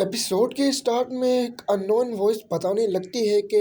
Episode के start में एक अननोन वॉइस बताने लगती है कि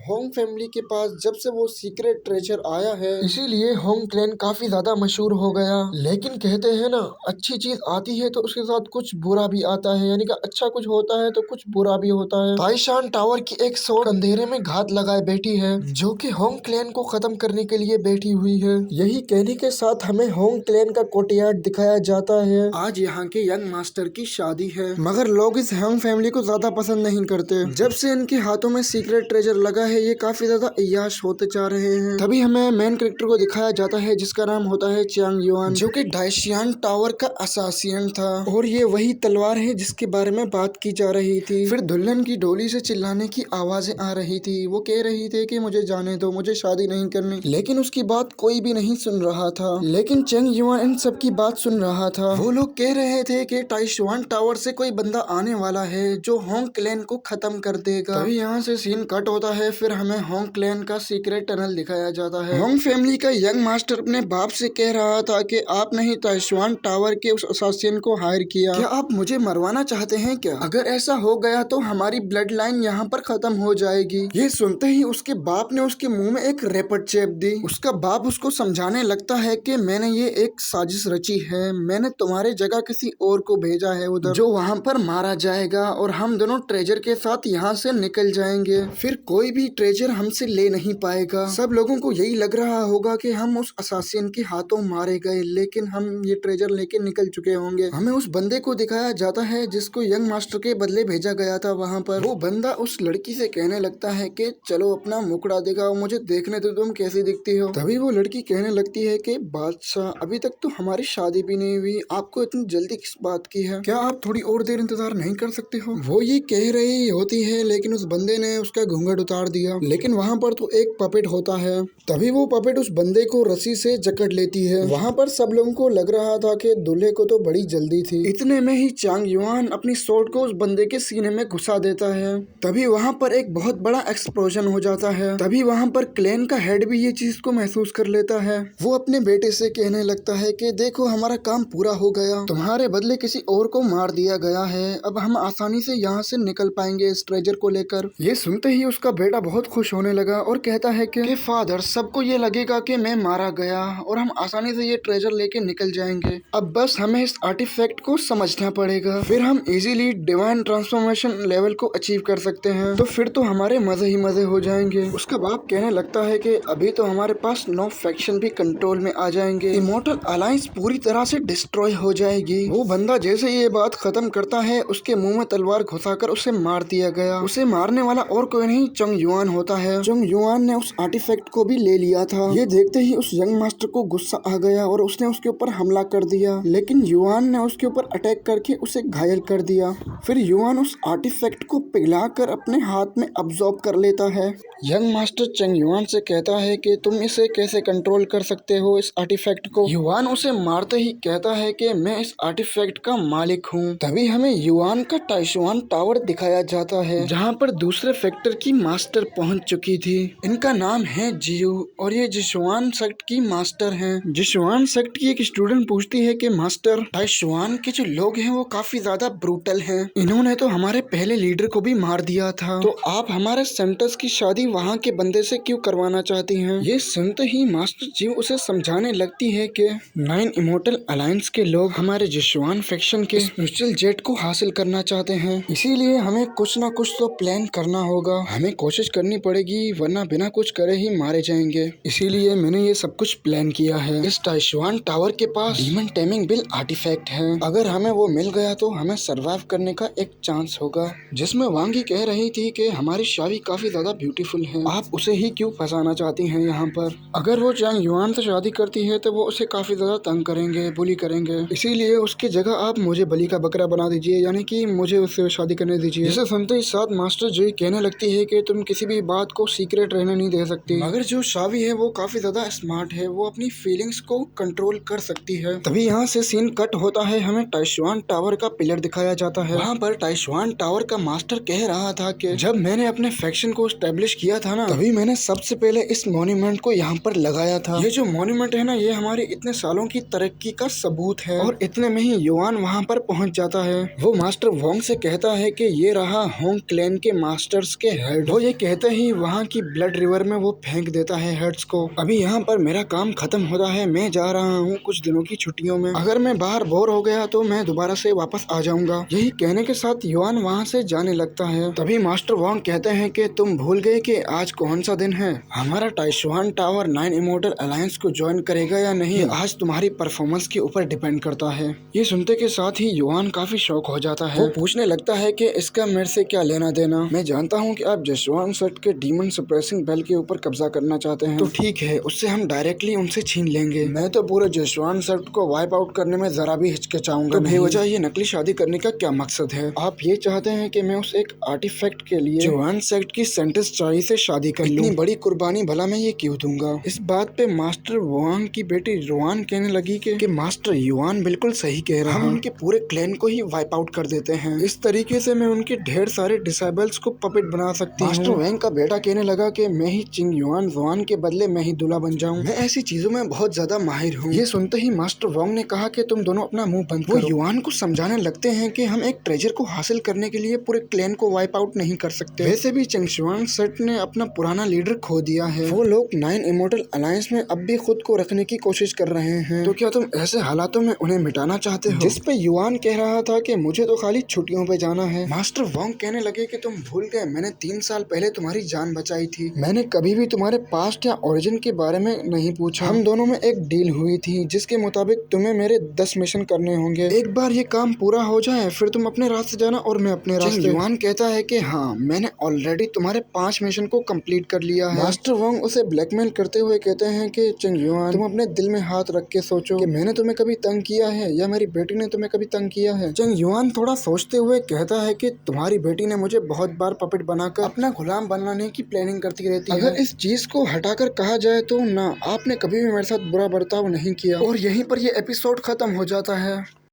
होंग फैमिली के पास जब से वो सीक्रेट ट्रेजर आया है इसीलिए होंग क्लैन काफी ज्यादा मशहूर हो गया। लेकिन कहते हैं ना, अच्छी चीज आती है तो उसके साथ कुछ बुरा भी आता है, यानी कि अच्छा कुछ होता है तो कुछ बुरा भी होता है। ताइशान टावर की एक सोर्ड अंधेरे में घात लगाए बैठी है, जो कि होंग क्लैन को खत्म करने के लिए बैठी हुई है। यही कहने के साथ हमें होंग क्लैन का कोर्टयार्ड दिखाया जाता है। आज यहाँ के यंग मास्टर की शादी है, मगर लोग इस होंग फैमिली को ज्यादा पसंद नहीं करते। जब से इनके हाथों में सीक्रेट ट्रेजर लगा है, ये काफी ज्यादा अय्याश होते जा रहे हैं। तभी हमें मेन कैरेक्टर को दिखाया जाता है जिसका नाम होता है चांग युआन, जो कि डाइशियान टावर का असासियन था। और ये वही तलवार है जिसके बारे में बात की जा रही थी। फिर दुल्हन की डोली से चिल्लाने की आवाजें आ रही थी। वो कह रही थी कि मुझे जाने दो, मुझे शादी नहीं करनी, लेकिन उसकी बात कोई भी नहीं सुन रहा था। लेकिन चेंग युआन इन सब की बात सुन रहा था। वो लोग कह रहे थे कि टाइशुआन टावर से कोई बंदा आने वाला है जो होंग क्लैन को खत्म कर देगा। तभी यहाँ से सीन कट होता है। फिर हमें होंग क्लैन का सीक्रेट टनल दिखाया जाता है। होंग फैमिली का यंग मास्टर अपने बाप से कह रहा था कि आप नहीं ताइशुआन टावर के उस असासियन को हायर किया, क्या आप मुझे मरवाना चाहते हैं क्या? अगर ऐसा हो गया तो हमारी ब्लड लाइन यहाँ पर खत्म हो जाएगी। ये सुनते ही उसके बाप ने उसके मुंह में एक रेपट चेप दी। उसका बाप उसको समझाने लगता है कि मैंने ये एक साजिश रची है, मैंने तुम्हारे जगह किसी और को भेजा है उधर, जो वहाँ पर मारा जाएगा और हम दोनों ट्रेजर के साथ यहाँ से निकल जाएंगे। फिर कोई भी ट्रेजर हमसे ले नहीं पाएगा। सब लोगों को यही लग रहा होगा कि हम उस असासियन के हाथों मारे गए, लेकिन हम ये ट्रेजर लेके निकल चुके होंगे। हमें उस बंदे को दिखाया जाता है जिसको यंग मास्टर के बदले भेजा गया था वहाँ पर। वो बंदा उस लड़की से कहने लगता है कि चलो अपना मुखड़ा दिखाओ, मुझे देखने दो तुम कैसी दिखती हो। तभी वो लड़की कहने लगती है कि बादशाह, अभी तक तो हमारी शादी भी नहीं हुई, आपको इतनी जल्दी किस बात की है? क्या आप थोड़ी और देर इंतजार नहीं कर सकते हो? वो ये कह रही होती है, लेकिन उस बंदे ने उसका घूंघट उतार दिया। लेकिन वहाँ पर तो एक पपेट होता है। तभी वो पपेट उस बंदे को रस्सी से जकड़ लेती है। वहाँ पर सब लोगों को लग रहा था कि दूल्हे को तो बड़ी जल्दी थी। इतने में ही चांग युआन अपनी सोर्ड को उस बंदे के सीने में घुसा देता है। तभी वहाँ पर एक बहुत बड़ा एक्सप्लोजन हो जाता है। तभी वहाँ पर क्लैन का हेड भी ये चीज को महसूस कर लेता है। वो अपने बेटे से कहने लगता है कि देखो हमारा काम पूरा हो गया, तुम्हारे बदले किसी और को मार दिया गया है, अब हम आसानी से यहाँ से निकल पाएंगे इस ट्रेजर को लेकर। ये सुनते ही उसका बेटा बहुत खुश होने लगा और कहता है कि फादर, सबको ये लगेगा कि मैं मारा गया और हम आसानी से ये ट्रेजर लेके निकल जाएंगे। अब बस हमें इस आर्टिफैक्ट को समझना पड़ेगा, फिर हम इजीली डिवाइन ट्रांसफॉर्मेशन लेवल को अचीव कर सकते हैं। तो फिर तो हमारे मजे ही मजे हो जाएंगे। उसका बाप कहने लगता है कि अभी तो हमारे पास 9 फैक्शन भी कंट्रोल में आ जाएंगे, इमोर्टल अलायंस पूरी तरह से डिस्ट्रॉय हो जाएगी। वो बंदा जैसे ये बात खत्म करता है, उसके मुंह में तलवार घुसाकर उसे मार दिया गया। उसे मारने वाला और कोई नहीं, चंग युआन होता है। चंग युआन ने उस आर्टिफैक्ट को भी ले लिया था। ये देखते ही उस यंग मास्टर को गुस्सा आ गया और उसने उसके ऊपर हमला कर दिया, लेकिन युआन ने उसके ऊपर अटैक करके उसे घायल कर दिया। फिर युआन उस आर्टिफैक्ट को पिघलाकर अपने हाथ में अब्सॉर्ब कर लेता है। यंग मास्टर चंग युआन से कहता है कि तुम इसे कैसे कंट्रोल कर सकते हो, इस आर्टिफैक्ट को। युआन उसे मारते ही कहता है कि मैं इस आर्टिफैक्ट का मालिक हूँ। तभी हमें युआन का टाइशुआन टावर दिखाया जाता है, जहाँ पर दूसरे फैक्टर की मास्टर पहुँच चुकी थी। इनका नाम है जियू और ये जिशुआन सेक्ट की मास्टर हैं। जिशुआन सेक्ट की एक स्टूडेंट पूछती है कि मास्टर, टाइशुआन के जो लोग हैं वो काफी ज्यादा ब्रूटल हैं, इन्होंने तो हमारे पहले लीडर को भी मार दिया था, तो आप हमारे सेंटर्स की शादी वहाँ के बंदे से क्यों करवाना चाहती हैं? ये सुनते ही मास्टर जियू उसे समझाने लगती है कि 9 इमोर्टल अलायंस के लोग हमारे जिशुआन फैक्शन के स्पिरिचुअल जेट को हासिल करना चाहते हैं, इसीलिए हमें कुछ ना कुछ तो प्लान करना होगा, हमें कोशिश करनी पड़ेगी, वरना बिना कुछ करे ही मारे जाएंगे। इसीलिए मैंने ये सब कुछ प्लान किया है। इस टाइशुआन टावर के पास डीमन टेमिंग बिल आर्टिफैक्ट है, अगर हमें वो मिल गया तो हमें सर्वाइव करने का एक चांस होगा। जिसमें वांगी कह रही थी कि हमारी शादी काफी ज्यादा ब्यूटीफुल है, आप उसे ही क्यों फंसाना चाहती हैं यहाँ पर? अगर वो चांग युआन से शादी करती है तो वो उसे काफी ज्यादा तंग करेंगे, बुली करेंगे, इसीलिए उसकी जगह आप मुझे बलि का बकरा बना दीजिए, यानी कि मुझे उससे शादी करने दीजिए। जिसे सुनते ही साथ मास्टर जी कहने लगती है कि तुम किसी भी बात को सीक्रेट रहने नहीं दे सकती। मगर जो शावी है वो काफी ज्यादा स्मार्ट है, वो अपनी फीलिंग्स को कंट्रोल कर सकती है। तभी यहाँ से सीन कट होता है, हमें टाइशुआन टावर का पिलर दिखाया जाता है। वहाँ पर टाइशुआन टावर का मास्टर कह रहा था कि जब मैंने अपने फैक्शन को एस्टेब्लिश किया था ना, तभी मैंने सबसे पहले इस मॉन्यूमेंट को यहाँ पर लगाया था। ये जो मॉन्यूमेंट है ना, ये हमारे इतने सालों की तरक्की का सबूत है। और इतने में ही युआन वहाँ पर पहुँच जाता है। वो मास्टर वोंग से कहता है कि ये रहा होंग क्लैन के मास्टर्स के हेड। वो ये कहते ही वहाँ की ब्लड रिवर में वो फेंक देता है हेड्स को। अभी यहाँ पर मेरा काम खत्म होता है, मैं जा रहा हूँ कुछ दिनों की छुट्टियों में। अगर मैं बाहर बोर हो गया तो मैं दोबारा से वापस आ जाऊंगा। यही कहने के साथ युआन वहाँ से जाने लगता है। तभी मास्टर वोंग कहते हैं कि तुम भूल गए कि आज कौन सा दिन है। हमारा टाइशुआन टावर 9 इमोर्टल अलायंस को ज्वाइन करेगा या नहीं, आज तुम्हारी परफॉर्मेंस के ऊपर डिपेंड करता है। ये सुनते के साथ ही युआन काफी शौक हो जाता है। वो पूछने लगता है कि इसका मेरे से क्या लेना देना। मैं जानता हूँ कि आप जशवान सेट के डीमन सप्रेसिंग बेल के ऊपर कब्जा करना चाहते हैं, तो ठीक है, उससे हम डायरेक्टली उनसे छीन लेंगे। मैं तो पूरे जशवान सेट को वाइप आउट करने में जरा भी हिचकिचाऊंगा। तो बेवजह ये नकली शादी करने का क्या मकसद है? आप ये चाहते हैं कि मैं उस एक आर्टिफैक्ट के लिए जवान सेट की सेंटेंस चाई से शादी कर लूं? इतनी बड़ी कुर्बानी भला मैं ये क्यों दूंगा? इस बात पे मास्टर वोंग की बेटी रुआन कहने लगी कि मास्टर युआन बिल्कुल सही कह रहा है, हम उनके पूरे क्लैन को ही वाइप आउट कर देते हैं। इस तरीके से मैं उनके ढेर सारे डिसेबल्स को पपेट बना सकती हूँ। मास्टर वैंग का बेटा कहने लगा कि मैं ही चिंग युआन जुआन के बदले मैं ही दूल्हा बन जाऊं। मैं ऐसी चीजों में बहुत ज्यादा माहिर हूँ। ये सुनते ही मास्टर वोंग ने कहा कि तुम दोनों अपना मुंह बंद करो। वो युआन को समझाने लगते हैं कि हम एक ट्रेजर को हासिल करने के लिए पूरे क्लैन को वाइप आउट नहीं कर सकते। वैसे भी चंगशुआन सेट ने अपना पुराना लीडर खो दिया है। वो लोग 9 इमोर्टल अलायंस में अब भी खुद को रखने की कोशिश कर रहे हैं। तो क्या तुम ऐसे हालातों में उन्हें मिटाना चाहते हो? जिस पे युआन कह रहा था कि मुझे तो खाली छुट्टियों पे जाना है। मास्टर वोंग कहने लगे कि तुम भूल गए, मैंने 3 साल पहले तुम्हारी जान बचाई थी। मैंने कभी भी तुम्हारे पास्ट या ओरिजिन के बारे में नहीं पूछा। हम दोनों में एक डील हुई थी जिसके मुताबिक तुम्हें मेरे 10 मिशन करने होंगे। एक बार ये काम पूरा हो जाए फिर तुम अपने रास्ते जाना और मैं अपने रास्ते। युआन कहता है कि हाँ, मैंने ऑलरेडी तुम्हारे 5 मिशन को कंप्लीट कर लिया है। मास्टर वोंग उसे ब्लैकमेल करते हुए कहते हैं कि चंग युआन, तुम अपने दिल में हाथ रख के सोचो कि मैंने तुम्हें कभी तंग किया है या मेरी बेटी ने तुम्हें कभी तंग किया है। चंग युआन थोड़ा सोचते हुए कहता है कि तुम्हारी बेटी ने मुझे बहुत बार पपेट बनाकर अपना गुलाम बनाने की प्लानिंग करती रहती है। अगर इस चीज को हटाकर कहा जाए तो ना, आपने कभी भी मेरे साथ बुरा बर्ताव नहीं किया। और यहीं पर ये एपिसोड खत्म हो जाता है।